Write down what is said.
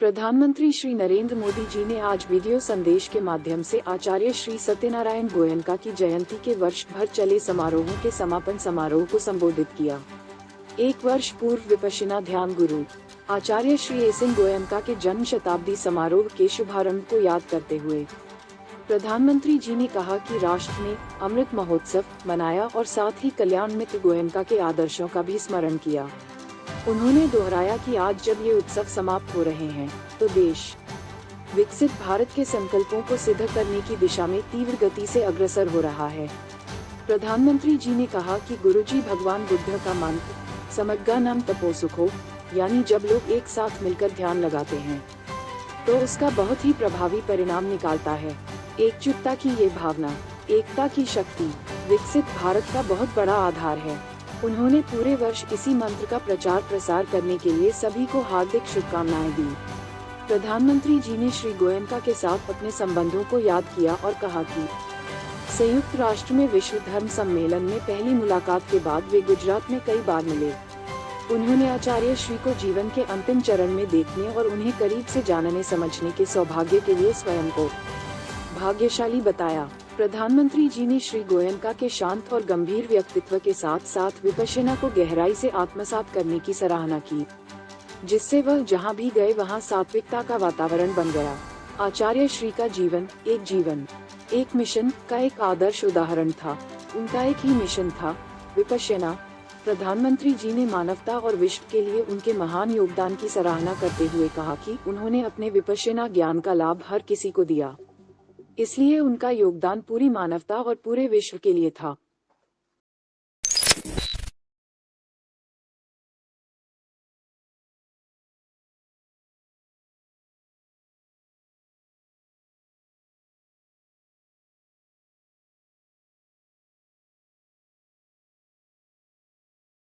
प्रधानमंत्री श्री नरेंद्र मोदी जी ने आज वीडियो संदेश के माध्यम से आचार्य श्री सत्यनारायण गोयनका की जयंती के वर्ष भर चले समारोहों के समापन समारोह को संबोधित किया। एक वर्ष पूर्व विपश्यना ध्यान गुरु आचार्य श्री एसिंग गोयनका के जन्म शताब्दी समारोह के शुभारंभ को याद करते हुए प्रधानमंत्री जी ने कहा कि राष्ट्र ने अमृत महोत्सव मनाया और साथ ही कल्याण मित्र गोयनका के आदर्शों का भी स्मरण किया। उन्होंने दोहराया कि आज जब ये उत्सव समाप्त हो रहे हैं, तो देश विकसित भारत के संकल्पों को सिद्ध करने की दिशा में तीव्र गति से अग्रसर हो रहा है। प्रधानमंत्री जी ने कहा कि गुरुजी भगवान बुद्ध का मंत्र समग्गा नाम तपो सुखो, यानी जब लोग एक साथ मिलकर ध्यान लगाते हैं तो उसका बहुत ही प्रभावी परिणाम निकालता है। एकजुटता की ये भावना, एकता की शक्ति विकसित भारत का बहुत बड़ा आधार है। उन्होंने पूरे वर्ष इसी मंत्र का प्रचार प्रसार करने के लिए सभी को हार्दिक शुभकामनाएं दी। प्रधानमंत्री जी ने श्री गोयनका के साथ अपने संबंधों को याद किया और कहा कि संयुक्त राष्ट्र में विश्व धर्म सम्मेलन में पहली मुलाकात के बाद वे गुजरात में कई बार मिले। उन्होंने आचार्य श्री को जीवन के अंतिम चरण में देखने और उन्हें करीब से जानने समझने के सौभाग्य के लिए स्वयं को भाग्यशाली बताया। प्रधानमंत्री जी ने श्री गोयनका के शांत और गंभीर व्यक्तित्व के साथ साथ विपश्यना को गहराई से आत्मसात करने की सराहना की, जिससे वह जहां भी गए वहां सात्विकता का वातावरण बन गया। आचार्य श्री का जीवन एक मिशन का एक आदर्श उदाहरण था। उनका एक ही मिशन था, विपश्यना। प्रधानमंत्री जी ने मानवता और विश्व के लिए उनके महान योगदान की सराहना करते हुए कहा कि उन्होंने अपने विपश्यना ज्ञान का लाभ हर किसी को दिया, इसलिए उनका योगदान पूरी मानवता और पूरे विश्व के लिए था।